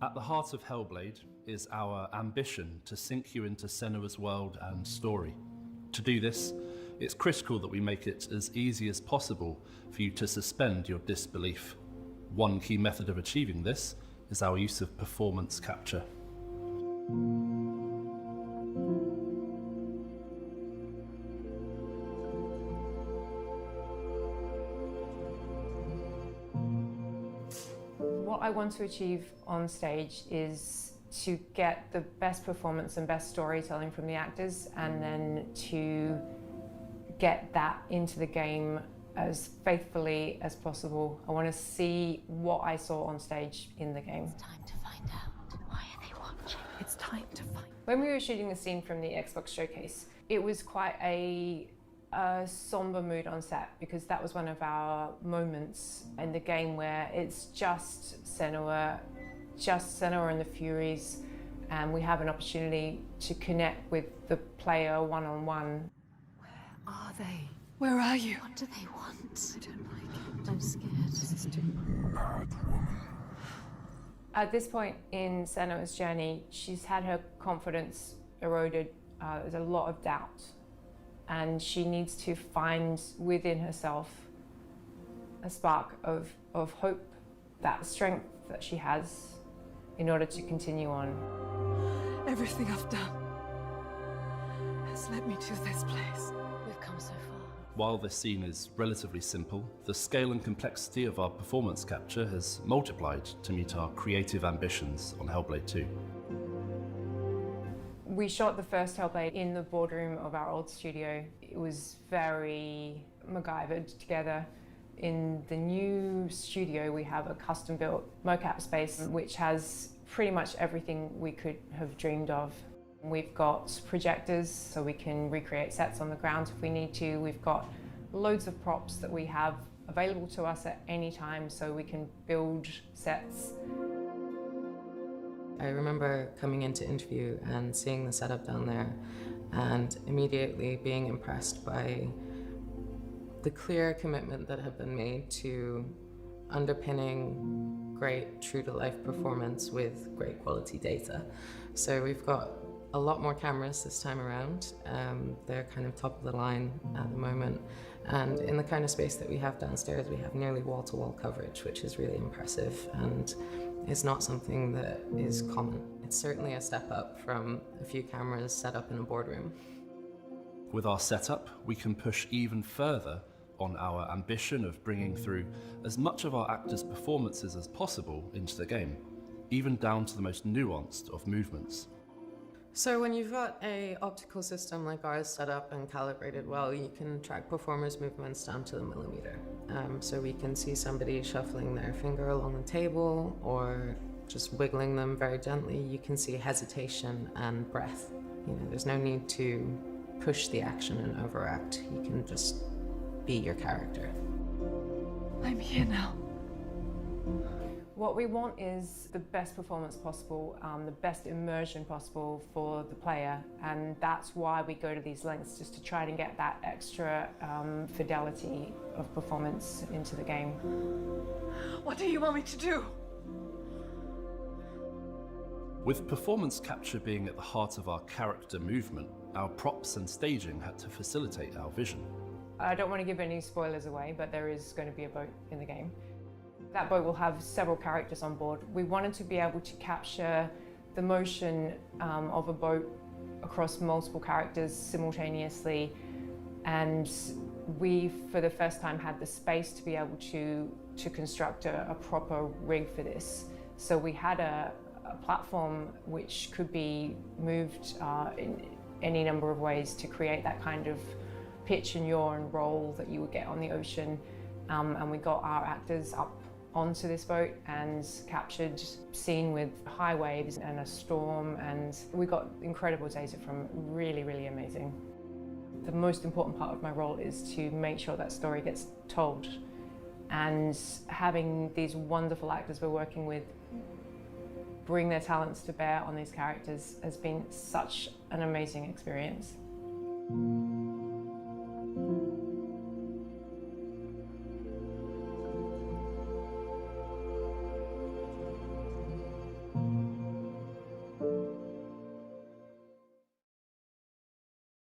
At the heart of Hellblade is our ambition to sink you into Senua's world and story. To do this, it's critical that we make it as easy as possible for you to suspend your disbelief. One key method of achieving this is our use of performance capture. What I want to achieve on stage is to get the best performance and best storytelling from the actors, and then to get that into the game as faithfully as possible. I want to see what I saw on stage in the game. It's time to find out. Why are they watching? It's time to find out. When we were shooting the scene from the Xbox showcase, it was quite a somber mood on set, because that was one of our moments in the game where it's just Senua and the Furies, and we have an opportunity to connect with the player one-on-one. Where are they? Where are you? What do they want? I don't like it. I'm scared. This is too Mad woman. At this point in Senua's journey, she's had her confidence eroded. There's a lot of doubt, and she needs to find within herself a spark of hope, that strength that she has, in order to continue on. Everything I've done has led me to this place. We've come so far. While this scene is relatively simple, the scale and complexity of our performance capture has multiplied to meet our creative ambitions on Hellblade 2. We shot the first Hellblade in the boardroom of our old studio. It was very MacGyvered together. In the new studio, we have a custom-built mocap space, which has pretty much everything we could have dreamed of. We've got projectors, so we can recreate sets on the ground if we need to. We've got loads of props that we have available to us at any time, so we can build sets. I remember coming into interview and seeing the setup down there, and immediately being impressed by the clear commitment that had been made to underpinning great true-to-life performance with great quality data. So we've got a lot more cameras this time around. They're kind of top of the line at the moment. And in the kind of space that we have downstairs, we have nearly wall-to-wall coverage, which is really impressive, and is not something that is common. It's certainly a step up from a few cameras set up in a boardroom. With our setup, we can push even further on our ambition of bringing through as much of our actors' performances as possible into the game, even down to the most nuanced of movements. So when you've got an optical system like ours set up and calibrated well, you can track performers' movements down to the millimeter. So we can see somebody shuffling their finger along the table or just wiggling them very gently. You can see hesitation and breath. You know, there's no need to push the action and overact. You can just be your character. I'm here now. What we want is the best performance possible, the best immersion possible for the player, and that's why we go to these lengths, just to try and get that extra fidelity of performance into the game. What do you want me to do? With performance capture being at the heart of our character movement, our props and staging had to facilitate our vision. I don't want to give any spoilers away, but there is going to be a boat in the game. That boat will have several characters on board. We wanted to be able to capture the motion of a boat across multiple characters simultaneously, and we, for the first time, had the space to be able to construct a proper rig for this. So we had a platform which could be moved in any number of ways to create that kind of pitch and yaw and roll that you would get on the ocean, and we got our actors up onto this boat and captured scene with high waves and a storm, and we got incredible data from really, really amazing. The most important part of my role is to make sure that story gets told, and having these wonderful actors we're working with bring their talents to bear on these characters has been such an amazing experience.